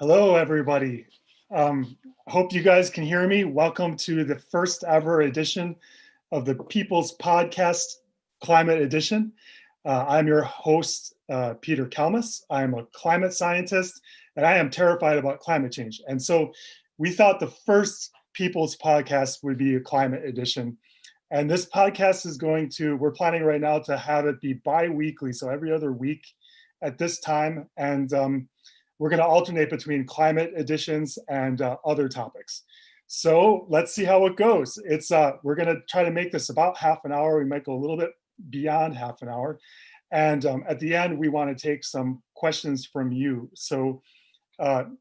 Hello, everybody. Hope you guys can hear me. Welcome to the first ever edition of the People's Podcast Climate Edition. I'm your host, Peter Kalmus. I'm a climate scientist, and I am terrified about climate change. And so we thought the first People's Podcast would be a climate edition. And this podcast is we're planning right now to have it be bi-weekly, so every other week at this time. And we're going to alternate between climate editions and other topics. So let's see how it goes. We're going to try to make this about half an hour. We might go a little bit beyond half an hour. And at the end, we want to take some questions from you. So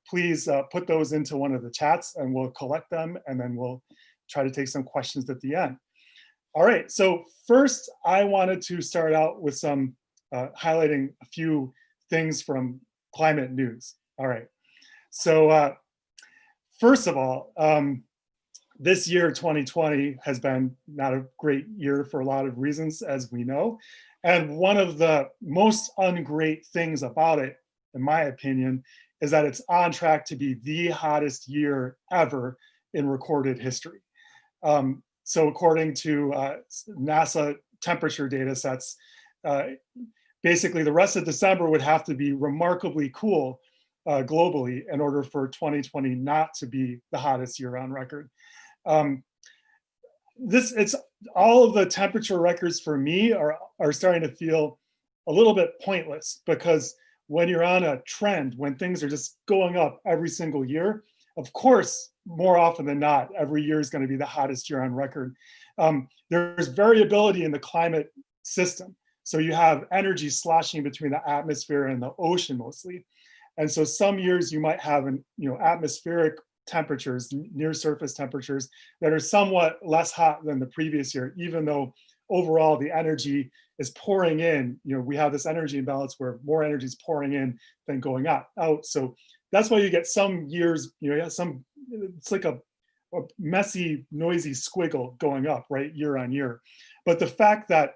please put those into one of the chats and we'll collect them, and then we'll try to take some questions at the end. All right, so first I wanted to start out with some highlighting a few things from climate news. All right, so first of all, this year, 2020, has been not a great year for a lot of reasons, as we know. And one of the most ungreat things about it, in my opinion, is that it's on track to be the hottest year ever in recorded history. So according to NASA temperature data sets, basically the rest of December would have to be remarkably cool globally in order for 2020 not to be the hottest year on record. It's all of the temperature records for me are starting to feel a little bit pointless, because when you're on a trend, when things are just going up every single year, of course, more often than not, every year is going to be the hottest year on record. There's variability in the climate system. So you have energy sloshing between the atmosphere and the ocean mostly. And so some years you might have atmospheric temperatures, near surface temperatures, that are somewhat less hot than the previous year, even though overall the energy is pouring in. We have this energy imbalance where more energy is pouring in than going out. So that's why you get some years, it's like a messy, noisy squiggle going up, right, year on year. But the fact that,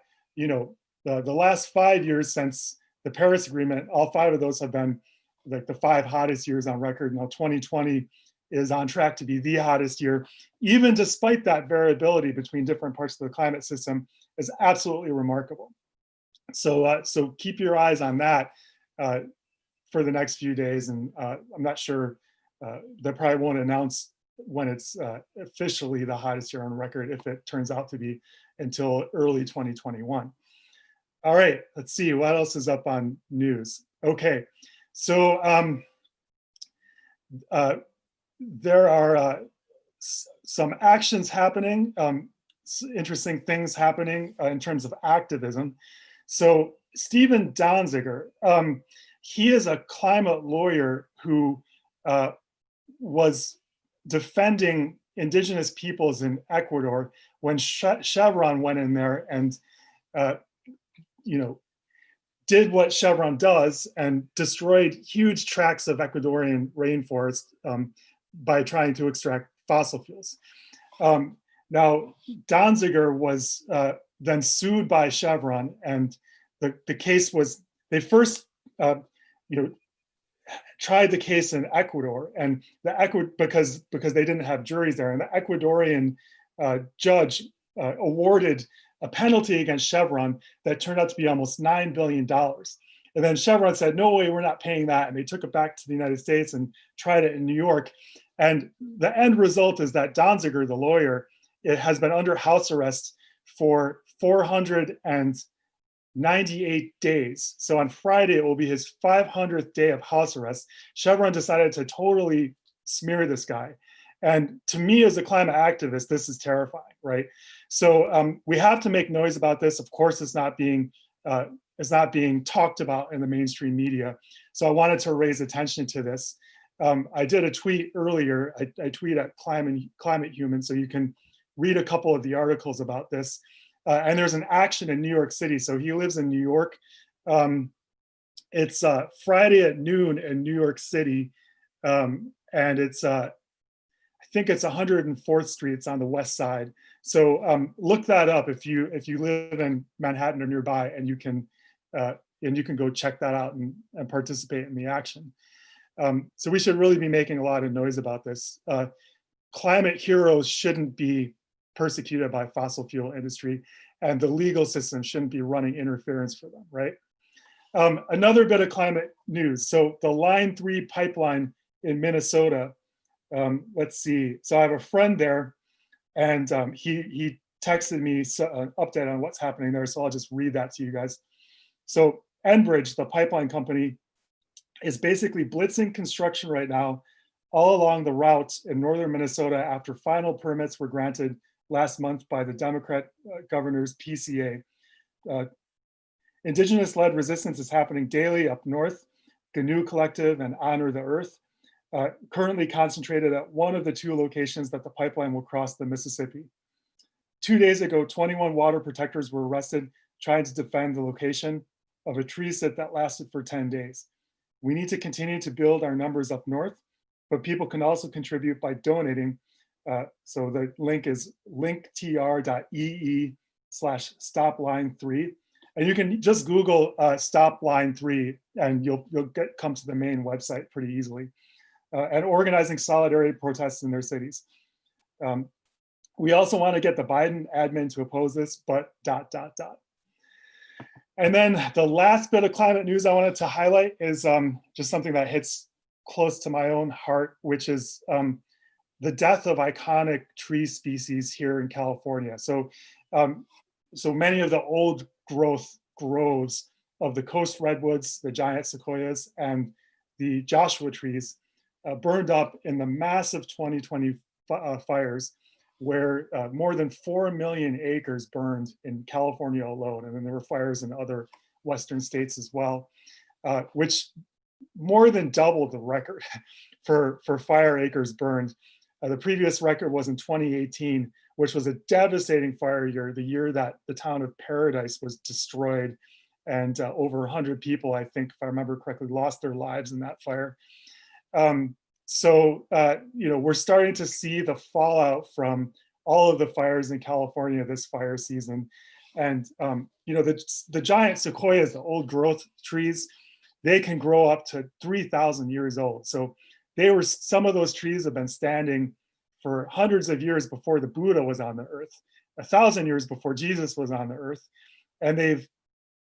the last 5 years since the Paris Agreement, all 5 of those have been like the 5 hottest years on record. Now 2020 is on track to be the hottest year, even despite that variability between different parts of the climate system, is absolutely remarkable. So keep your eyes on that for the next few days. And I'm not sure, they probably won't announce when it's officially the hottest year on record, if it turns out to be, until early 2021. All right, let's see what else is up on news. Okay, so there are some actions happening, interesting things happening in terms of activism. So Stephen Donziger, he is a climate lawyer who was defending indigenous peoples in Ecuador when Chevron went in there and did what Chevron does and destroyed huge tracts of Ecuadorian rainforest by trying to extract fossil fuels. Now, Donziger was then sued by Chevron, and the case was, they first tried the case in Ecuador, and because they didn't have juries there, and the Ecuadorian judge awarded a penalty against Chevron that turned out to be almost $9 billion. And then Chevron said, no way, we're not paying that. And they took it back to the United States and tried it in New York. And the end result is that Donziger, the lawyer, has been under house arrest for 498 days. So on Friday, it will be his 500th day of house arrest. Chevron decided to totally smear this guy. And to me, as a climate activist, this is terrifying, right? So we have to make noise about this. Of course, it's not being talked about in the mainstream media. So I wanted to raise attention to this. I did a tweet earlier. I tweet at Climate Human, so you can read a couple of the articles about this. And there's an action in New York City. So he lives in New York. It's Friday at noon in New York City, and it's I think it's 104th Street. It's on the west side. So look that up if you live in Manhattan or nearby, and you can go check that out and participate in the action. So we should really be making a lot of noise about this. Climate heroes shouldn't be persecuted by fossil fuel industry, and the legal system shouldn't be running interference for them, right? Another bit of climate news. So the Line 3 pipeline in Minnesota, let's see. So I have a friend there, and he texted me an update on what's happening there. So I'll just read that to you guys. So Enbridge, the pipeline company, is basically blitzing construction right now all along the route in northern Minnesota after final permits were granted last month by the Democrat governor's PCA. Indigenous-led resistance is happening daily up north. GNU Collective and Honor the Earth, currently concentrated at one of the two locations that the pipeline will cross the Mississippi. 2 days ago, 21 water protectors were arrested trying to defend the location of a tree sit that lasted for 10 days. We need to continue to build our numbers up north, but people can also contribute by donating. So the link is linktr.ee/stopline3. And you can just Google Stop Line 3 and you'll come to the main website pretty easily. And organizing solidarity protests in their cities. We also want to get the Biden admin to oppose this, but ... And then the last bit of climate news I wanted to highlight is just something that hits close to my own heart, which is the death of iconic tree species here in California. So, so many of the old growth groves of the coast redwoods, the giant sequoias, and the Joshua trees burned up in the massive 2020 fires, where more than 4 million acres burned in California alone. And then there were fires in other Western states as well, which more than doubled the record for fire acres burned. The previous record was in 2018, which was a devastating fire year, the year that the town of Paradise was destroyed. And over 100 people, I think, if I remember correctly, lost their lives in that fire. So, you know, we're starting to see the fallout from all of the fires in California this fire season. And, you know, the giant sequoias, the old growth trees, they can grow up to 3,000 years old. So some of those trees have been standing for hundreds of years before the Buddha was on the earth, 1,000 years before Jesus was on the earth. And they've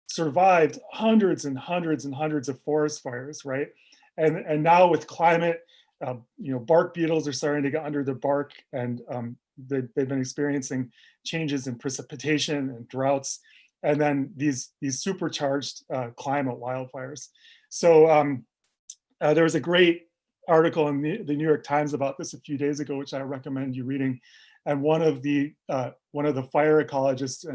survived hundreds and hundreds and hundreds of forest fires, right? And now with climate, you know, bark beetles are starting to get under the bark, and they've been experiencing changes in precipitation and droughts, and then these supercharged climate wildfires. So there was a great article in the New York Times about this a few days ago, which I recommend you reading. And one of the fire ecologists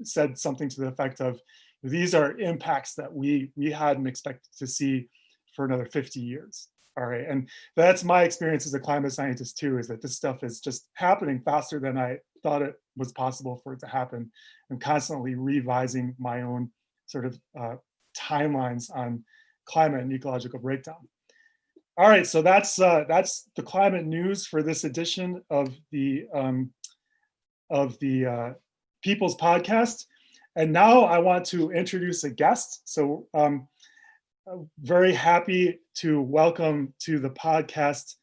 said something to the effect of, these are impacts that we hadn't expected to see for another 50 years. All right, and that's my experience as a climate scientist too, is that this stuff is just happening faster than I thought it was possible for it to happen. I'm constantly revising my own sort of timelines on climate and ecological breakdown. All right, so that's the climate news for this edition of the People's Podcast. And now I want to introduce a guest. So very happy to welcome to the podcast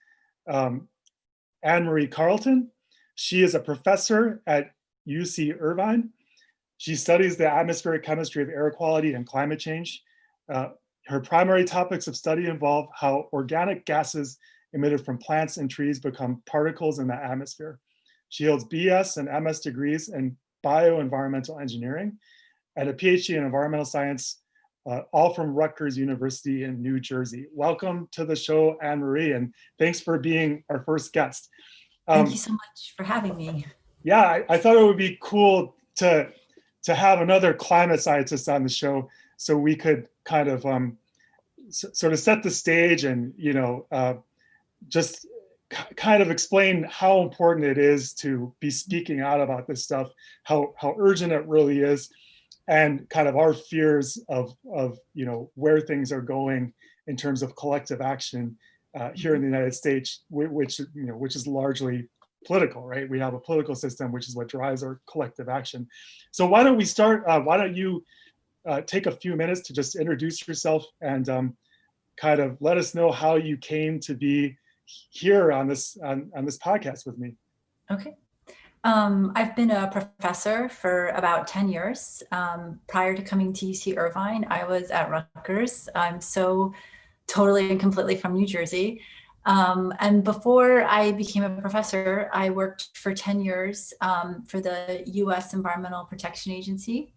Anne-Marie Carlton. She is a professor at UC Irvine. She studies the atmospheric chemistry of air quality and climate change. Her primary topics of study involve how organic gases emitted from plants and trees become particles in the atmosphere. She holds BS and MS degrees in bioenvironmental engineering and a PhD in environmental science, all from Rutgers University in New Jersey. Welcome to the show, Anne-Marie, and thanks for being our first guest. Thank you so much for having me. Yeah, I thought it would be cool to have another climate scientist on the show, so we could kind of sort of set the stage and, you know, just kind of explain how important it is to be speaking out about this stuff, how urgent it really is, and kind of our fears of you know, where things are going in terms of collective action here in the United States, which is largely political, right? We have a political system, which is what drives our collective action. So why don't we start? Why don't you take a few minutes to just introduce yourself and kind of let us know how you came to be here on this podcast with me. Okay. I've been a professor for about 10 years. Prior to coming to UC Irvine, I was at Rutgers. I'm so totally and completely from New Jersey. And before I became a professor, I worked for 10 years for the US Environmental Protection Agency.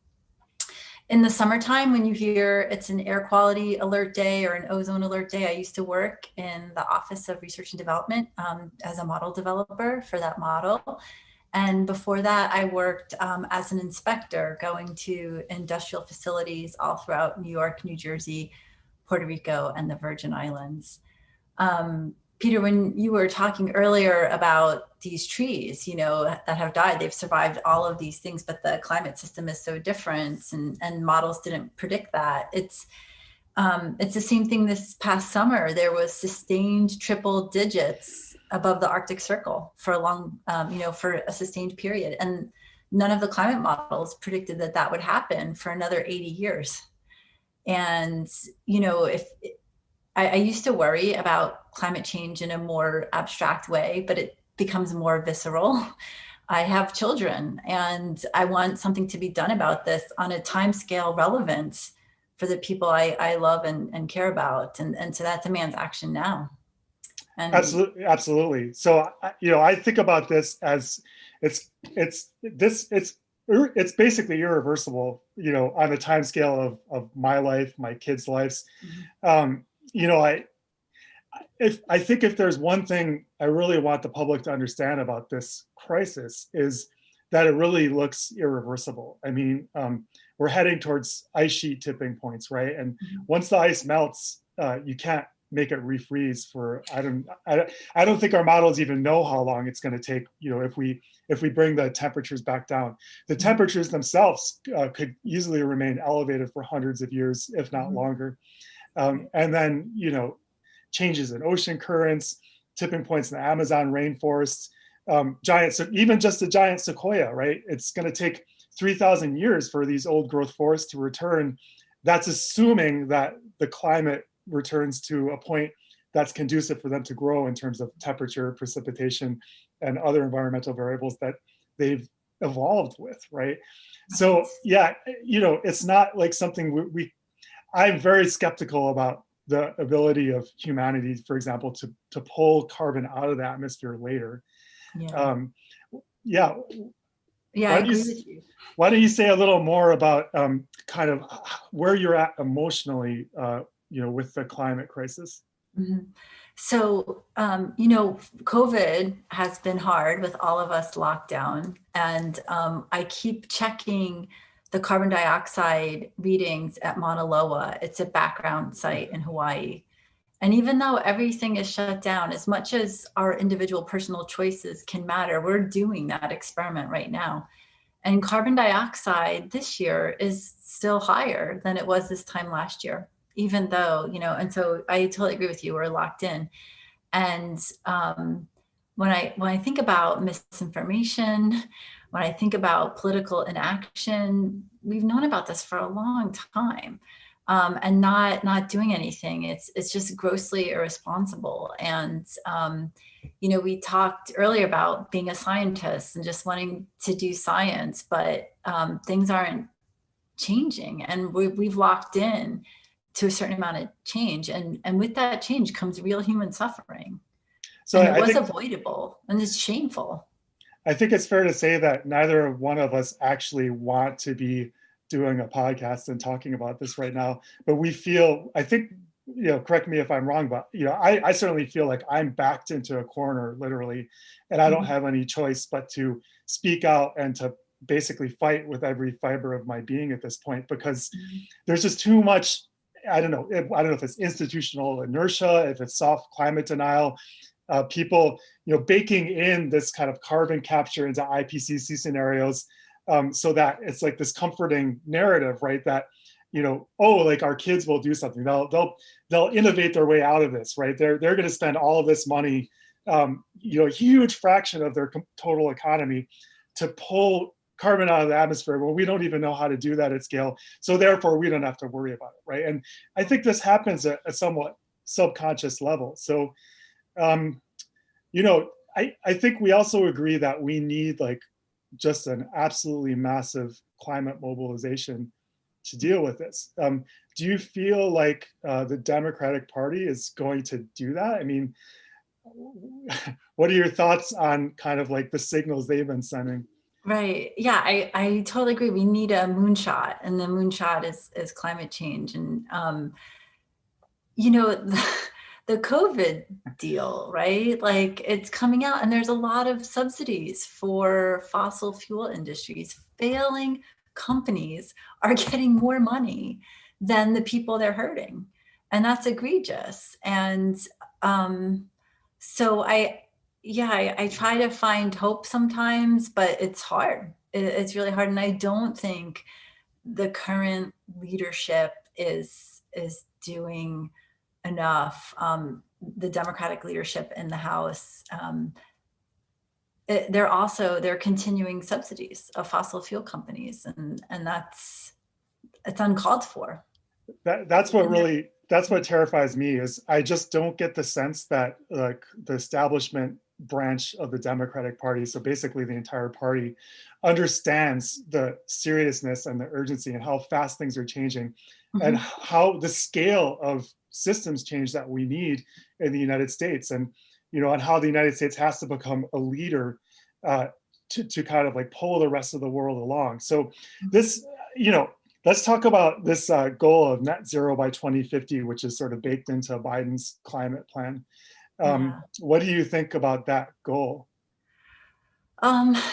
In the summertime, when you hear it's an air quality alert day or an ozone alert day, I used to work in the Office of Research and Development as a model developer for that model. And before that, I worked as an inspector going to industrial facilities all throughout New York, New Jersey, Puerto Rico, and the Virgin Islands. Peter, when you were talking earlier about these trees, that have died, they've survived all of these things, but the climate system is so different, and models didn't predict that. It's the same thing this past summer. There was sustained triple digits above the Arctic Circle for a long, for a sustained period. And none of the climate models predicted that would happen for another 80 years. And, I used to worry about climate change in a more abstract way, but it becomes more visceral. I have children, and I want something to be done about this on a timescale relevant for the people I love and care about. And so that demands action now. And Absolutely. So, I think about this as it's basically irreversible, on the time scale of my life, my kids' lives. Mm-hmm. I think if there's one thing I really want the public to understand about this crisis is that it really looks irreversible. I mean, we're heading towards ice sheet tipping points, right? And once the ice melts, you can't make it refreeze for, I don't think our models even know how long it's going to take, if we bring the temperatures back down. The temperatures themselves could easily remain elevated for hundreds of years, if not longer. And then, changes in ocean currents, tipping points in the Amazon rainforests, even just a giant sequoia, right? It's going to take 3,000 years for these old growth forests to return. That's assuming that the climate returns to a point that's conducive for them to grow in terms of temperature, precipitation, and other environmental variables that they've evolved with, right? So yeah, it's not like something I'm very skeptical about the ability of humanity, for example, to pull carbon out of the atmosphere later. Yeah, I agree with you. Why don't you say a little more about kind of where you're at emotionally, with the climate crisis? Mm-hmm. So, COVID has been hard with all of us locked down, and I keep checking the carbon dioxide readings at Mauna Loa. It's a background site in Hawaii. And even though everything is shut down, as much as our individual personal choices can matter, we're doing that experiment right now. And carbon dioxide this year is still higher than it was this time last year, even though, and so I totally agree with you, we're locked in. And when I think about misinformation, when I think about political inaction, we've known about this for a long time, and not doing anything. It's just grossly irresponsible. And we talked earlier about being a scientist and just wanting to do science, but things aren't changing, and we've locked in to a certain amount of change, and with that change comes real human suffering. So and it was avoidable, and it's shameful. I think it's fair to say that neither one of us actually want to be doing a podcast and talking about this right now, but we feel, I think, correct me if I'm wrong, but, I certainly feel like I'm backed into a corner, literally, and I don't have any choice but to speak out and to basically fight with every fiber of my being at this point, because there's just too much, I don't know if it's institutional inertia, if it's soft climate denial, people, baking in this kind of carbon capture into IPCC scenarios, so that it's like this comforting narrative, right? That, like our kids will do something. They'll innovate their way out of this, right? They're going to spend all of this money, a huge fraction of their total economy to pull carbon out of the atmosphere. Well, we don't even know how to do that at scale. So therefore, we don't have to worry about it, right? And I think this happens at somewhat subconscious level. So, you know, I think we also agree that we need like just an absolutely massive climate mobilization to deal with this. Do you feel like the Democratic Party is going to do that? I mean, what are your thoughts on kind of like the signals they've been sending? Right. Yeah, I totally agree. We need a moonshot, and the moonshot is climate change. And you know, the COVID deal, right? Like it's coming out, and there's a lot of subsidies for fossil fuel industries. Failing companies are getting more money than the people they're hurting, and that's egregious. And so I try to find hope sometimes, but it's hard. It's really hard, and I don't think the current leadership is doing enough. The Democratic leadership in the House, they're continuing subsidies of fossil fuel companies, and it's uncalled for. That's what terrifies me is I just don't get the sense that like the establishment branch of the Democratic Party, so basically the entire party, understands the seriousness and the urgency and how fast things are changing, and how the scale of systems change that we need in the United States, and and how the United States has to become a leader to kind of like pull the rest of the world along. So this, let's talk about this goal of net zero by 2050, which is sort of baked into Biden's climate plan. What do you think about that goal?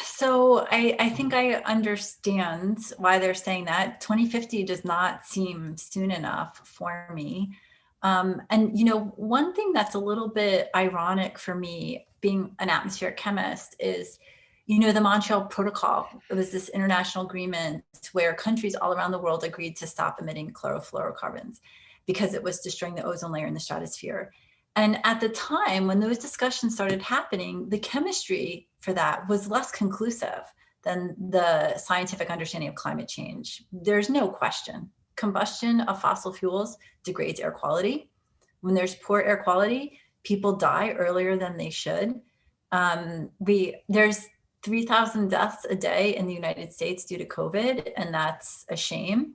So I think I understand why they're saying that. 2050 does not seem soon enough for me. And one thing that's a little bit ironic for me, being an atmospheric chemist, is the Montreal Protocol. It was this international agreement where countries all around the world agreed to stop emitting chlorofluorocarbons because it was destroying the ozone layer in the stratosphere. And at the time when those discussions started happening, the chemistry for that was less conclusive than the scientific understanding of climate change. There's no question. Combustion of fossil fuels degrades air quality. When there's poor air quality, people die earlier than they should. There's 3,000 deaths a day in the United States due to COVID, and that's a shame.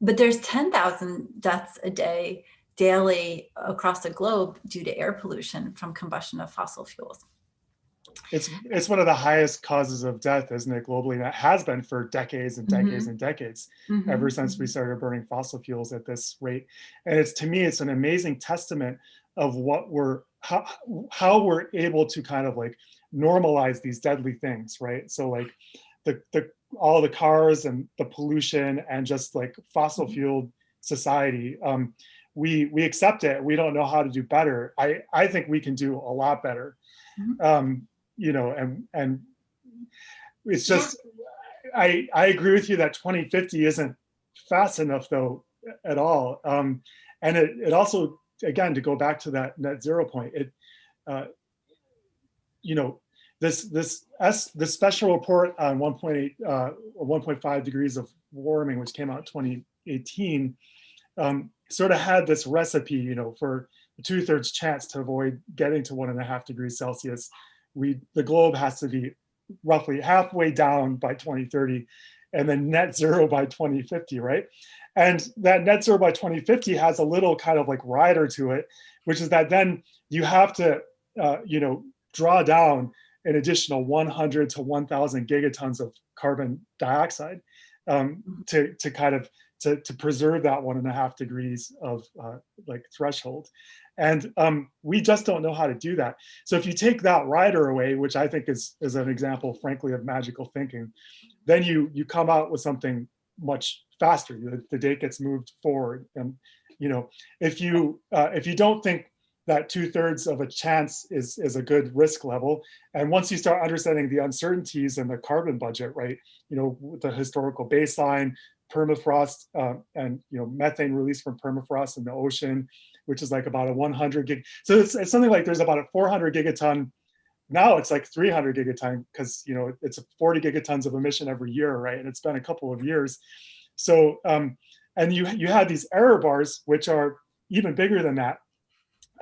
But there's 10,000 deaths a day daily across the globe due to air pollution from combustion of fossil fuels. It's one of the highest causes of death, isn't it, globally? And it has been for decades and decades and decades, ever since we started burning fossil fuels at this rate. And to me, it's an amazing testament of how we're able to kind of like normalize these deadly things, right? So like all the cars and the pollution and just like fossil fueled society, we accept it. We don't know how to do better. I think we can do a lot better. And it's just, I agree with you that 2050 isn't fast enough though at all. And it also, again, to go back to that net zero point, this special report on 1.8 or 1.5 degrees of warming, which came out in 2018, sort of had this recipe, for a 2/3 chance to avoid getting to 1.5 degrees Celsius. The globe has to be roughly halfway down by 2030, and then net zero by 2050, right? And that net zero by 2050 has a little kind of like rider to it, which is that then you have to, draw down an additional 100 to 1,000 gigatons of carbon dioxide to kind of to preserve that 1.5 degrees of like threshold. And we just don't know how to do that. So if you take that rider away, which I think is an example, frankly, of magical thinking, then you come out with something much faster. The date gets moved forward. And if you don't think that 2/3 of a chance is a good risk level, and once you start understanding the uncertainties in the carbon budget, right? The historical baseline, permafrost, and methane release from permafrost in the ocean, which is like about a 100 gig. So it's something like there's about a 400 gigaton. Now it's like 300 gigaton because it's 40 gigatons of emission every year, right? And it's been a couple of years. So and you have these error bars which are even bigger than that.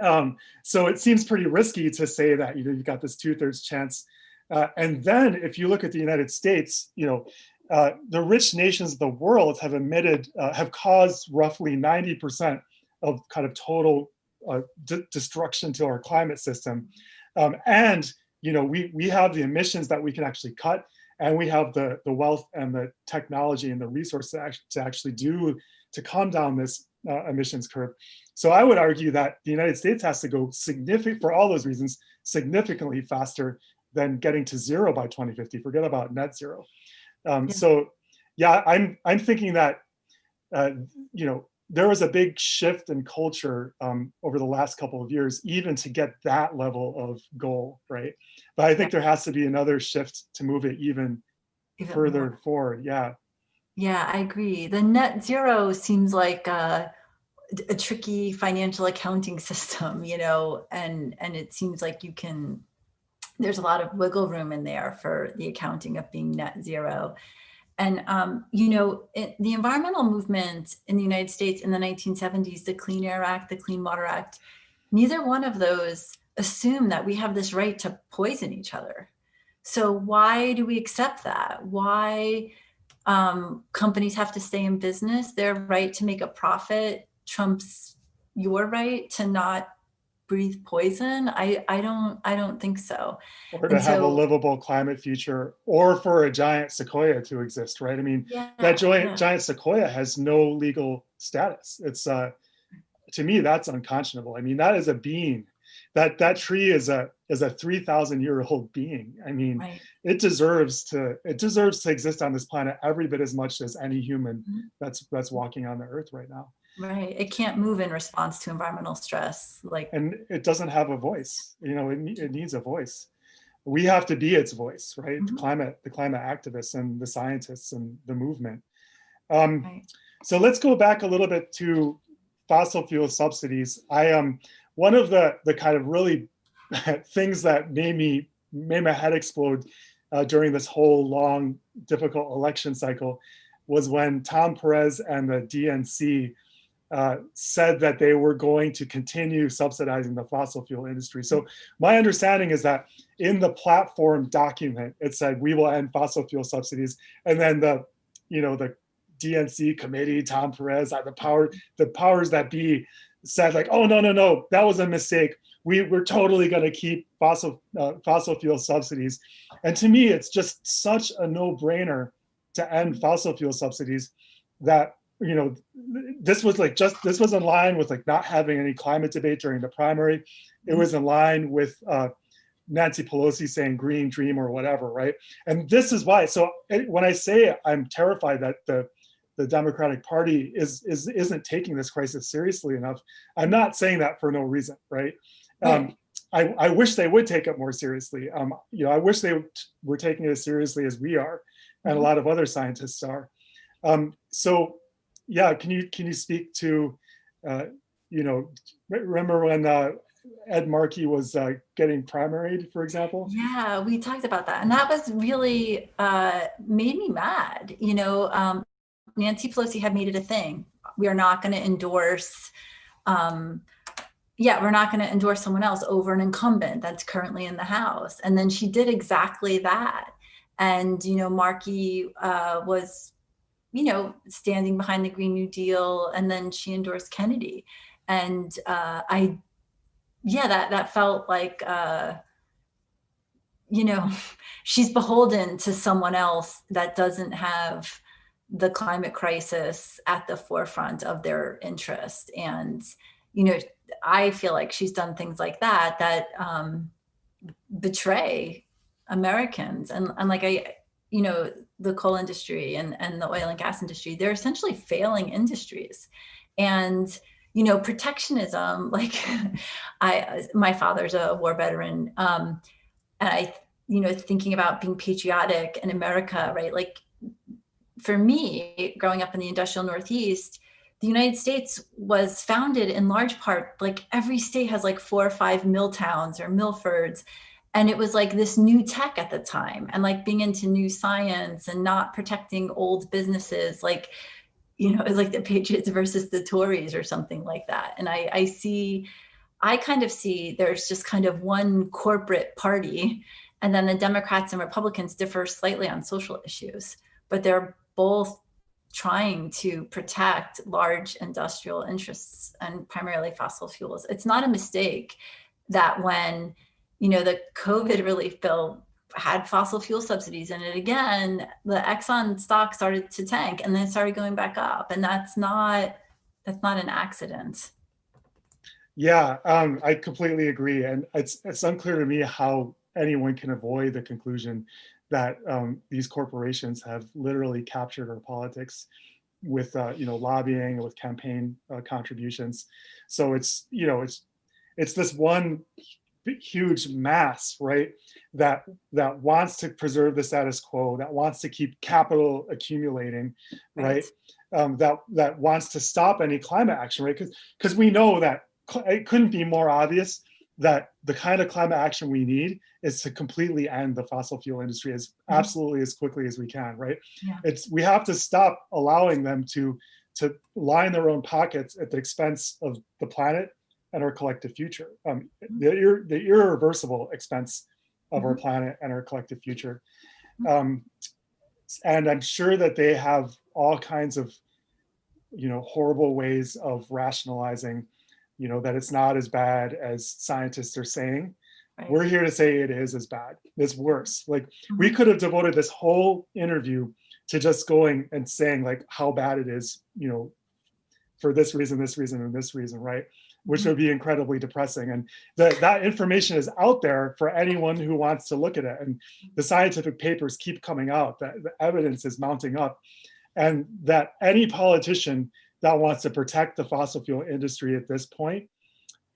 So it seems pretty risky to say that, you've got this 2/3 chance. And then if you look at the United States, the rich nations of the world have caused roughly 90% of kind of total destruction to our climate system. And we have the emissions that we can actually cut, and we have the wealth and the technology and the resources to actually to calm down this emissions curve. So I would argue that the United States has to go for all those reasons, significantly faster than getting to zero by 2050. Forget about net zero. So yeah, I'm thinking that there was a big shift in culture over the last couple of years, even to get that level of goal, right? But I think there has to be another shift to move it even further forward. Yeah, I agree. The net zero seems like a tricky financial accounting system, and it seems like there's a lot of wiggle room in there for the accounting of being net zero. And, the environmental movement in the United States in the 1970s, the Clean Air Act, the Clean Water Act, neither one of those assume that we have this right to poison each other. So why do we accept that? Why companies have to stay in business? Their right to make a profit trumps your right to not breathe poison? I don't think so. Or to have a livable climate future, or for a giant sequoia to exist, right? I mean, that giant sequoia has no legal status. It's to me, that's unconscionable. I mean, that is a being. That tree is a 3,000-year-old being. I mean, it deserves to exist on this planet every bit as much as any human that's walking on the earth right now. Right. It can't move in response to environmental stress. And it doesn't have a voice. It needs a voice. We have to be its voice, right? The climate activists and the scientists and the movement. So let's go back a little bit to fossil fuel subsidies. One of the kind of really things that made my head explode during this whole long, difficult election cycle was when Tom Perez and the DNC said that they were going to continue subsidizing the fossil fuel industry. So my understanding is that in the platform document, it said we will end fossil fuel subsidies, and then the DNC committee, Tom Perez, the powers that be said like, oh no, that was a mistake. We're totally going to keep fossil fuel subsidies. And to me, it's just such a no-brainer to end fossil fuel subsidies that this was in line with like not having any climate debate during the primary. It was in line with Nancy Pelosi saying green dream or whatever, right? And this is why. So when I say I'm terrified that the Democratic Party isn't taking this crisis seriously enough, I'm not saying that for no reason, right? I wish they would take it more seriously. I wish they were taking it as seriously as we are, and a lot of other scientists are. So yeah, can you speak to, remember when Ed Markey was getting primaried, for example? Yeah, we talked about that. And that was really made me mad. Nancy Pelosi had made it a thing. We are not going to endorse, we're not going to endorse someone else over an incumbent that's currently in the House. And then she did exactly that. And, Markey was, standing behind the Green New Deal, and then she endorsed Kennedy. And that felt like, she's beholden to someone else that doesn't have the climate crisis at the forefront of their interest. And, I feel like she's done things like that betray Americans. And the coal industry and the oil and gas industry, they're essentially failing industries. And, protectionism, like my father's a war veteran. And thinking about being patriotic in America, right? Like for me, growing up in the industrial Northeast, the United States was founded in large part, like every state has like 4 or 5 mill towns or Milfords. And it was like this new tech at the time, and like being into new science and not protecting old businesses, like, it was like the Patriots versus the Tories or something like that. And I see I kind of see there's just kind of one corporate party, and then the Democrats and Republicans differ slightly on social issues, but they're both trying to protect large industrial interests and primarily fossil fuels. It's not a mistake that when, the COVID relief bill had fossil fuel subsidies in it again, the Exxon stock started to tank and then started going back up. And that's not an accident. Yeah, I completely agree. And it's unclear to me how anyone can avoid the conclusion that these corporations have literally captured our politics with lobbying, with campaign contributions. So it's this one huge mass, right, that wants to preserve the status quo, that wants to keep capital accumulating, right? That wants to stop any climate action, right? Because we know that it couldn't be more obvious that the kind of climate action we need is to completely end the fossil fuel industry as absolutely as quickly as we can, right? Yeah. We have to stop allowing them to line their own pockets at the expense of the planet and our collective future, the irreversible expense of our planet and our collective future. And I'm sure that they have all kinds of, horrible ways of rationalizing, that it's not as bad as scientists are saying. Right. We're here to say it is as bad. It's worse. Like we could have devoted this whole interview to just going and saying like how bad it is, for this reason, and this reason, right? Which would be incredibly depressing. And that information is out there for anyone who wants to look at it. And the scientific papers keep coming out, that the evidence is mounting up, and that any politician that wants to protect the fossil fuel industry at this point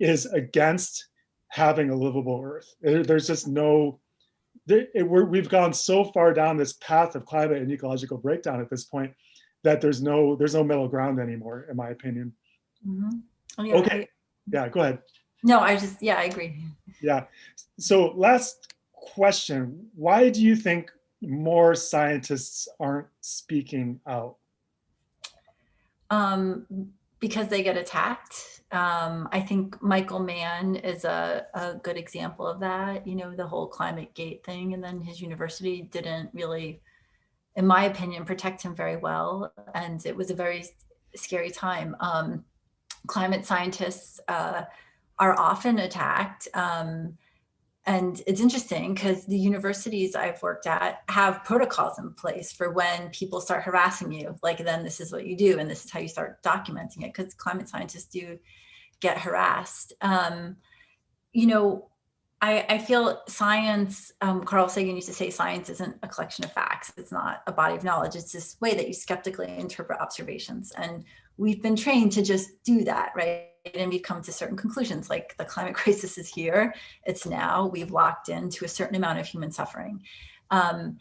is against having a livable Earth. There's just we've gone so far down this path of climate and ecological breakdown at this point that there's no middle ground anymore, in my opinion. Oh, yeah, okay. Yeah, go ahead. No, I agree. Yeah. So last question, why do you think more scientists aren't speaking out? Because they get attacked. I think Michael Mann is a good example of that, the whole climate gate thing. And then his university didn't really, in my opinion, protect him very well. And it was a very scary time. Climate scientists are often attacked. And it's interesting because the universities I've worked at have protocols in place for when people start harassing you, like then this is what you do and this is how you start documenting it, because climate scientists do get harassed. I feel science, Carl Sagan used to say science isn't a collection of facts. It's not a body of knowledge. It's this way that you skeptically interpret observations. And we've been trained to just do that, right? And we've come to certain conclusions, like the climate crisis is here. It's now. We've locked into a certain amount of human suffering. But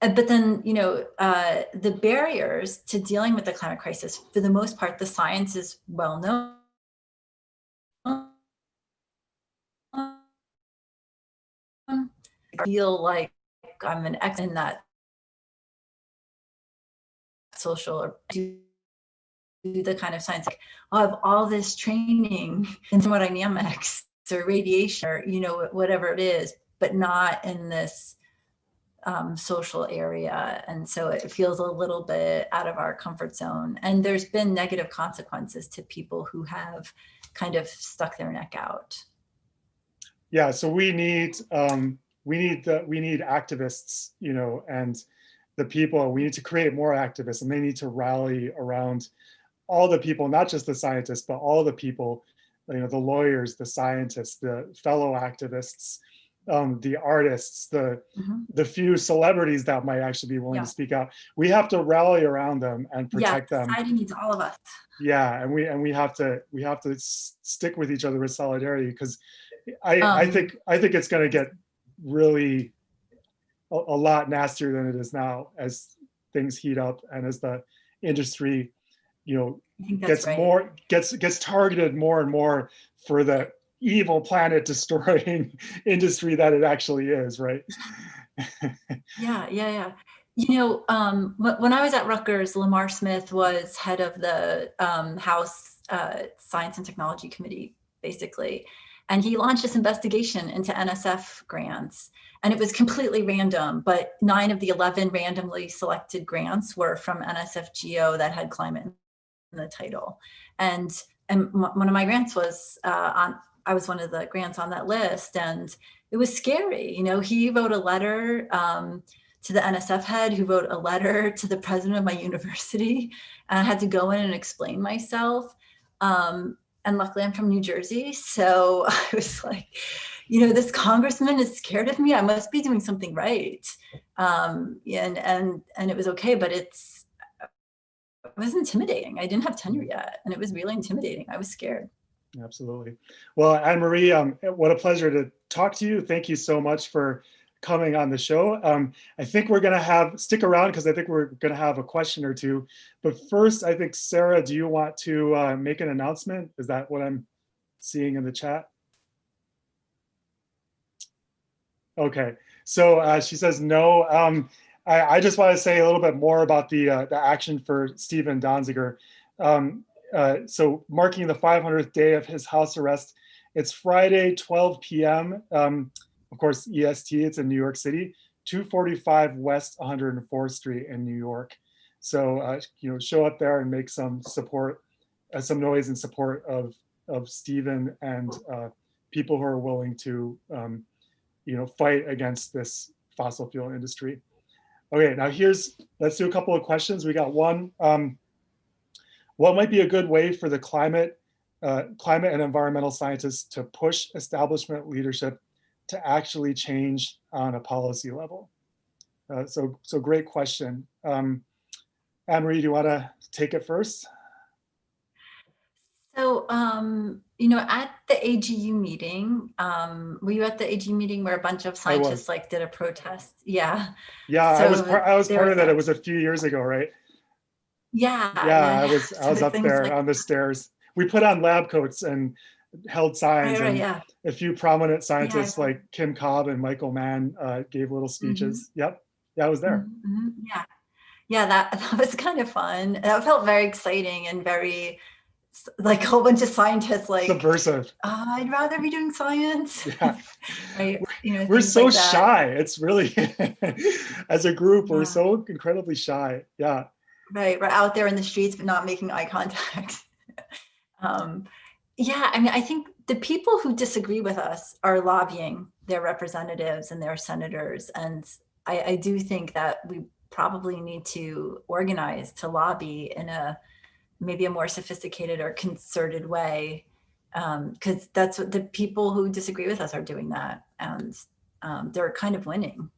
then, the barriers to dealing with the climate crisis, for the most part, the science is well known. I feel like I'm an expert in that social or do the kind of science, like I have all this training in thermodynamics or radiation or whatever it is, but not in this social area. And so it feels a little bit out of our comfort zone. And there's been negative consequences to people who have kind of stuck their neck out. Yeah, so we need activists, and the people. We need to create more activists, and they need to rally around all the people, not just the scientists, but all the people, the lawyers, the scientists, the fellow activists, the artists, the few celebrities that might actually be willing to speak out. We have to rally around them and protect them. Society needs all of us. Yeah, and we have to stick with each other with solidarity, because I think it's going to get really a lot nastier than it is now as things heat up and as the industry gets targeted more and more for the evil planet destroying industry that it actually is, right? Yeah. When I was at Rutgers, Lamar Smith was head of the House Science and Technology Committee basically. And he launched this investigation into NSF grants. And it was completely random, but 9 of the 11 randomly selected grants were from NSFGO that had climate in the title. And one of my grants was I was one of the grants on that list, and it was scary. He wrote a letter to the NSF head, who wrote a letter to the president of my university, and I had to go in and explain myself. And luckily I'm from New Jersey. So I was like, this congressman is scared of me. I must be doing something right. And it was okay, but it was intimidating. I didn't have tenure yet, and it was really intimidating. I was scared. Absolutely. Well, Anne-Marie, what a pleasure to talk to you. Thank you so much for coming on the show. I think we're going to stick around because I think we're going to have a question or two. But first, I think, Sarah, do you want to make an announcement? Is that what I'm seeing in the chat? Okay, so she says no. I just want to say a little bit more about the action for Stephen Donziger. So marking the 500th day of his house arrest, it's Friday, 12 p.m. Of course, EST, it's in New York City, 245 West 104th Street in New York. So, show up there and make some support, some noise in support of Stephen and people who are willing to, fight against this fossil fuel industry. Okay, now let's do a couple of questions. We got one. What might be a good way for the climate and environmental scientists to push establishment leadership to actually change on a policy level? So great question. Anne-Marie, do you want to take it first? So, at the AGU meeting, were you at the AGU meeting where a bunch of scientists did a protest? Yeah. Yeah, so I was part of that. It was a few years ago, right? Yeah. Yeah, I was up there on the stairs. We put on lab coats and held signs, and a few prominent scientists like Kim Cobb and Michael Mann gave little speeches. Mm-hmm. Yep. Yeah, I was there. Mm-hmm. Yeah, that was kind of fun. That felt very exciting and very like a whole bunch of scientists subversive. I'd rather be doing science. Yeah. Right. We're so shy. It's really as a group, we're so incredibly shy. Yeah. Right. We're out there in the streets, but not making eye contact. Yeah, I mean, I think the people who disagree with us are lobbying their representatives and their senators. And I do think that we probably need to organize to lobby in maybe a more sophisticated or concerted way, because that's what the people who disagree with us are doing that. And they're kind of winning.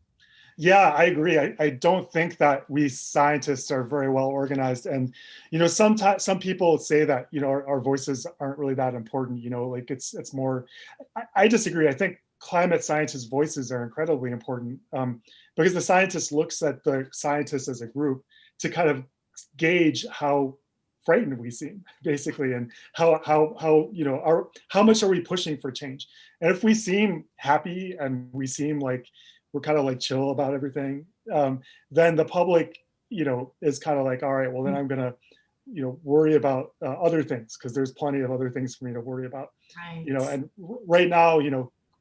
Yeah, I agree. I don't think that we scientists are very well organized. And, sometimes some people say that, our voices aren't really that important, like it's more, I disagree. I think climate scientists' voices are incredibly important because the scientist looks at the scientists as a group to kind of gauge how frightened we seem, basically, and how much are we pushing for change. And if we seem happy and we seem like we're kind of like chill about everything, then the public, is kind of like, all right, well, then I'm going to, worry about other things because there's plenty of other things for me to worry about. Right. And right now,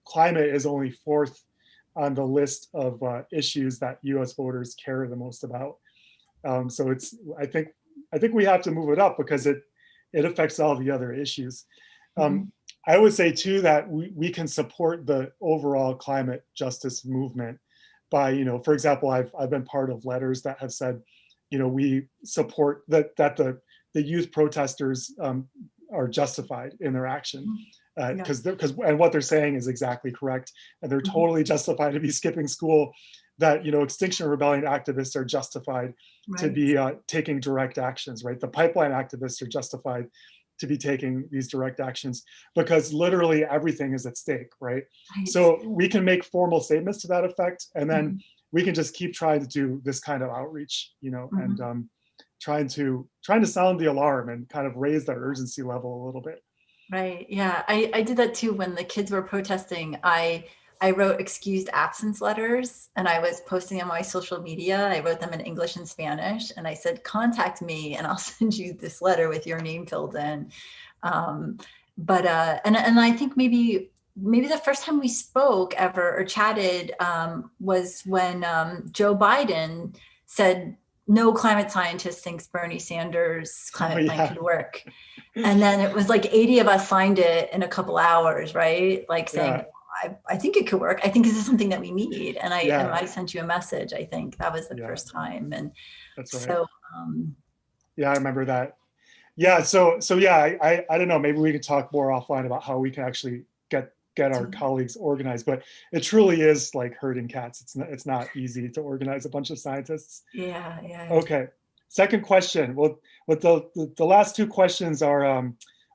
climate is only 4th on the list of issues that US voters care the most about. So I think we have to move it up because it affects all the other issues. I would say too that we can support the overall climate justice movement by, for example, I've been part of letters that have said, we support that the youth protesters are justified in their action because and what they're saying is exactly correct, and they're totally justified to be skipping school. That Extinction Rebellion activists are justified to be taking direct actions, right? The pipeline activists are justified to be taking these direct actions because literally everything is at stake, right? So we can make formal statements to that effect, and then we can just keep trying to do this kind of outreach, and trying to sound the alarm and kind of raise that urgency level a little bit. Right. Yeah, I did that too when the kids were protesting. I wrote excused absence letters and I was posting on my social media. I wrote them in English and Spanish, and I said, contact me and I'll send you this letter with your name filled in. But and I think maybe the first time we spoke ever or chatted was when Joe Biden said no climate scientist thinks Bernie Sanders' Oh, climate plan yeah. could work. And then it was like 80 of us signed it in a couple hours, right? Like saying, Yeah. I think it could work. I think this is something that we need. And Yeah. I sent you a message. I think that was the Yeah. first time. And That's right. so, Yeah, I remember that. Yeah. So yeah, I don't know. Maybe we could talk more offline about how we can actually get our colleagues organized. But it truly is like herding cats. It's not easy to organize a bunch of scientists. yeah. Okay. Second question. Well, what the last two questions are a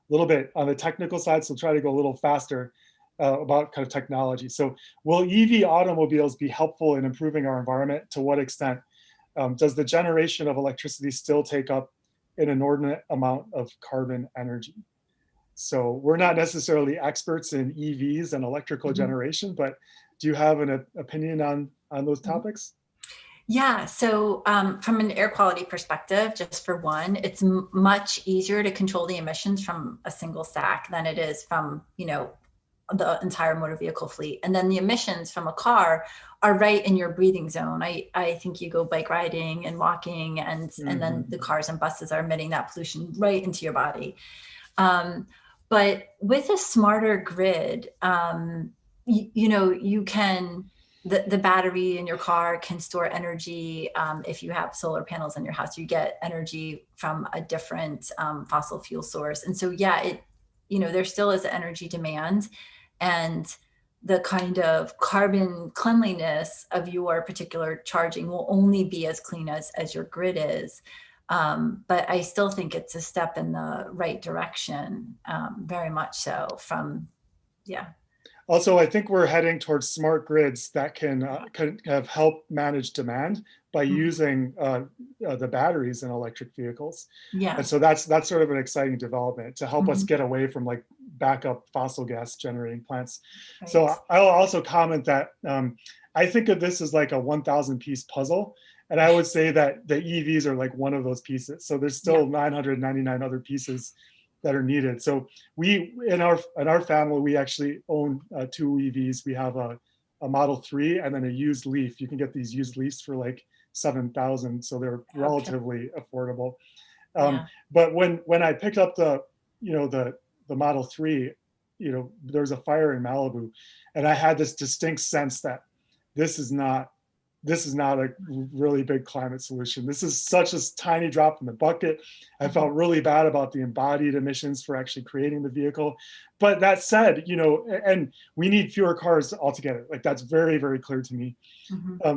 little bit on the technical side, so try to go a little faster about kind of technology. So, will EV automobiles be helpful in improving our environment? To what extent? Does the generation of electricity still take up an inordinate amount of carbon energy? So, we're not necessarily experts in EVs and electrical generation, but do you have an opinion on those topics? Yeah, so from an air quality perspective, just for one, it's much easier to control the emissions from a single stack than it is from, the entire motor vehicle fleet. And then the emissions from a car are right in your breathing zone. I think you go bike riding and walking, and then the cars and buses are emitting that pollution right into your body. But with a smarter grid, you can, the battery in your car can store energy. If you have solar panels in your house, you get energy from a different fossil fuel source. And so, yeah, there still is energy demand, and the kind of carbon cleanliness of your particular charging will only be as clean as your grid is. But I still think it's a step in the right direction, very much so. Yeah. Also, I think we're heading towards smart grids that can have help manage demand by using the batteries in electric vehicles. Yeah. And so that's sort of an exciting development to help us get away from like backup fossil gas generating plants. Right. So I'll also comment that I think of this as like a 1,000 piece puzzle. And I would say that the EVs are like one of those pieces. So there's still 999 other pieces that are needed. So we in our family, we actually own two EVs. We have a Model 3 and then a used Leaf. You can get these used Leafs for like 7,000, so they're relatively affordable. But when I picked up the Model 3, there was a fire in Malibu, and I had this distinct sense that this is not a really big climate solution. This is such a tiny drop in the bucket. I felt really bad about the embodied emissions for actually creating the vehicle. But that said, and we need fewer cars altogether. Like that's very, very clear to me.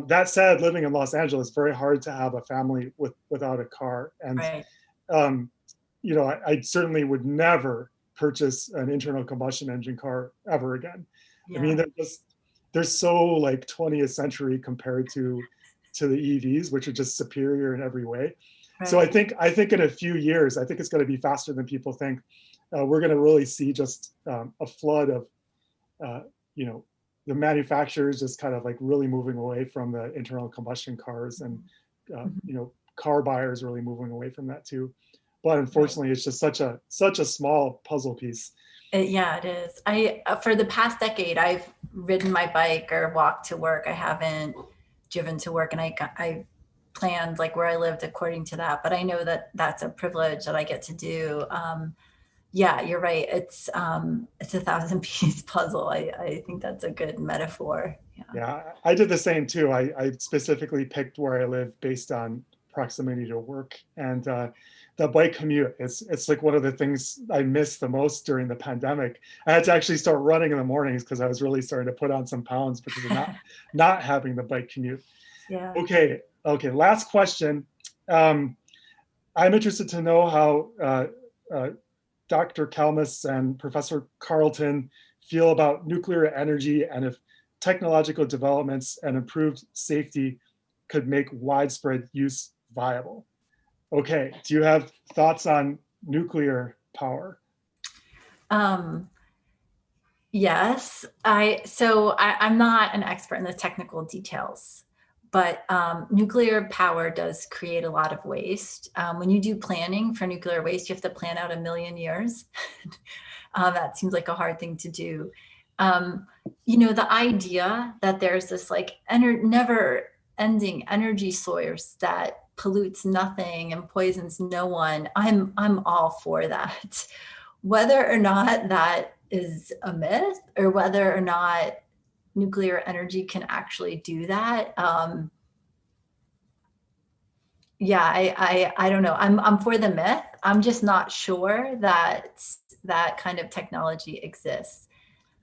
That said, living in Los Angeles, it's very hard to have a family without a car. And, I certainly would never purchase an internal combustion engine car ever again. I mean, they're so like 20th century compared to the EVs, which are just superior in every way. So I think in a few years, I think it's going to be faster than people think. We're going to really see just a flood of, the manufacturers just kind of like really moving away from the internal combustion cars, and car buyers really moving away from that too. But unfortunately, it's just such a small puzzle piece. Yeah, it is. For the past decade, I've ridden my bike or walked to work. I haven't driven to work, and I planned like where I lived according to that. But I know that that's a privilege that I get to do. Yeah, you're right. It's a 1,000 piece puzzle. I think that's a good metaphor. Yeah, I did the same too. I specifically picked where I live based on proximity to work, and the bike commute, it's like one of the things I missed the most during the pandemic. I had to actually start running in the mornings because I was really starting to put on some pounds because of not having the bike commute. Yeah. Okay. Last question. I'm interested to know how Dr. Kalmus and Professor Carlton feel about nuclear energy, and if technological developments and improved safety could make widespread use viable. Okay, do you have thoughts on nuclear power? Yes, I'm not an expert in the technical details, but nuclear power does create a lot of waste. When you do planning for nuclear waste, you have to plan out 1 million years. That seems like a hard thing to do. The idea that there's this like never ending energy source that pollutes nothing and poisons no one, I'm all for that. Whether or not that is a myth or whether or not nuclear energy can actually do that, I don't know. I'm for the myth. I'm just not sure that that kind of technology exists.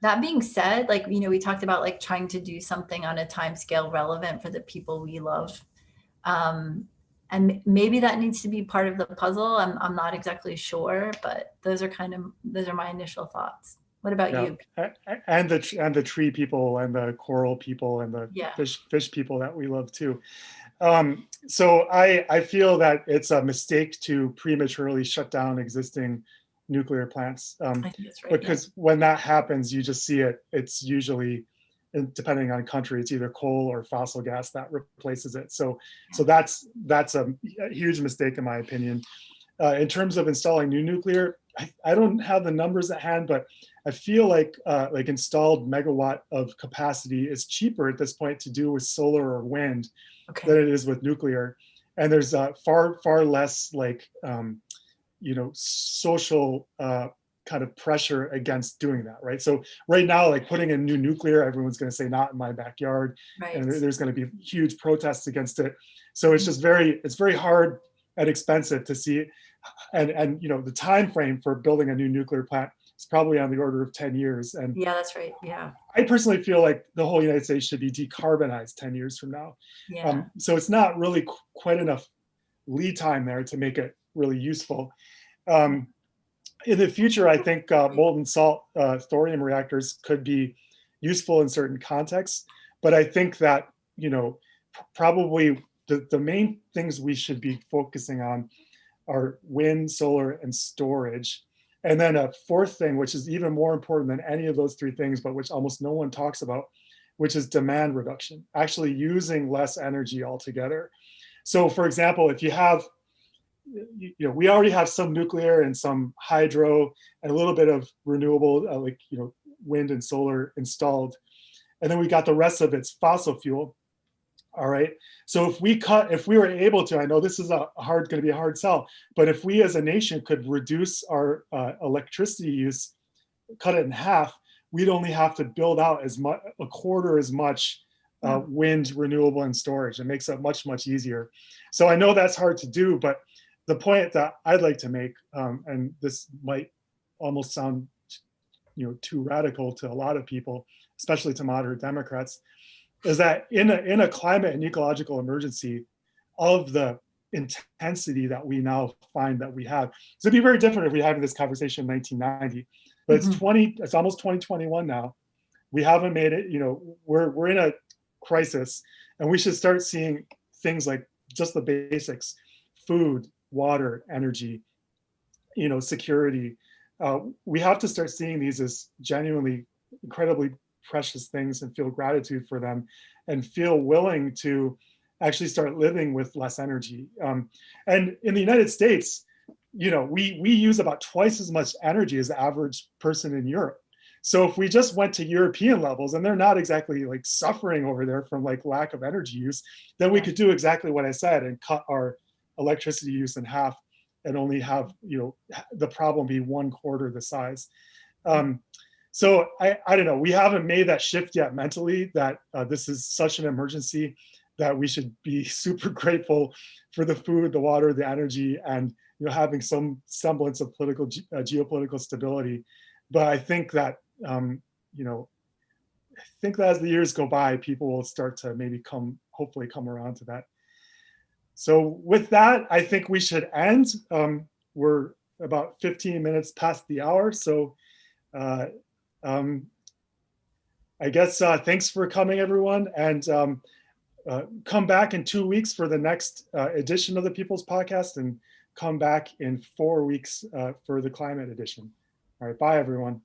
That being said, like, we talked about like trying to do something on a time scale relevant for the people we love. And maybe that needs to be part of the puzzle. I'm not exactly sure, but those are my initial thoughts. What about you? And the tree people and the coral people and the fish people that we love too. So I feel that it's a mistake to prematurely shut down existing nuclear plants. I think that's right, because when that happens, you just see it. It's usually, depending on country, it's either coal or fossil gas that replaces it. So that's a huge mistake in my opinion. In terms of installing new nuclear, I don't have the numbers at hand, but I feel like installed megawatt of capacity is cheaper at this point to do with solar or wind than it is with nuclear. And there's far less like social kind of pressure against doing that, right? So right now, like putting in new nuclear, everyone's going to say not in my backyard, and there's going to be huge protests against it. So it's just it's very hard and expensive to see, and the time frame for building a new nuclear plant is probably on the order of 10 years. And yeah, that's right. Yeah, I personally feel like the whole United States should be decarbonized 10 years from now. Yeah. So it's not really quite enough lead time there to make it really useful. In the future, I think molten salt thorium reactors could be useful in certain contexts, but I think that probably the main things we should be focusing on are wind, solar, and storage. And then a fourth thing, which is even more important than any of those three things, but which almost no one talks about, which is demand reduction, actually using less energy altogether. So for example, if you have, we already have some nuclear and some hydro and a little bit of renewable, wind and solar installed. And then we got the rest of it's fossil fuel. All right. So if we were able to, I know this is going to be a hard sell, but if we as a nation could reduce our electricity use, cut it in half, we'd only have to build out a quarter as much wind, renewable, and storage. It makes it much, much easier. So I know that's hard to do, but the point that I'd like to make, and this might almost sound too radical to a lot of people, especially to moderate Democrats, is that in a climate and ecological emergency of the intensity that we now find that we have. So it'd be very different if we were having this conversation in 1990, but it's almost 2021 now. We haven't made it, we're in a crisis, and we should start seeing things like just the basics: food, water, energy, security. We have to start seeing these as genuinely incredibly precious things and feel gratitude for them and feel willing to actually start living with less energy. And in the United States, we use about twice as much energy as the average person in Europe. So if we just went to European levels, and they're not exactly like suffering over there from like lack of energy use, then we could do exactly what I said and cut our electricity use in half and only have the problem be 1/4 the size. So I don't know, we haven't made that shift yet mentally that this is such an emergency that we should be super grateful for the food, the water, the energy, and having some semblance of political geopolitical stability. But I think that as the years go by, people will start to maybe hopefully come around to that. So with that, I think we should end. We're about 15 minutes past the hour. So I guess thanks for coming, everyone. And come back in 2 weeks for the next edition of the People's Podcast, and come back in 4 weeks for the climate edition. All right, bye, everyone.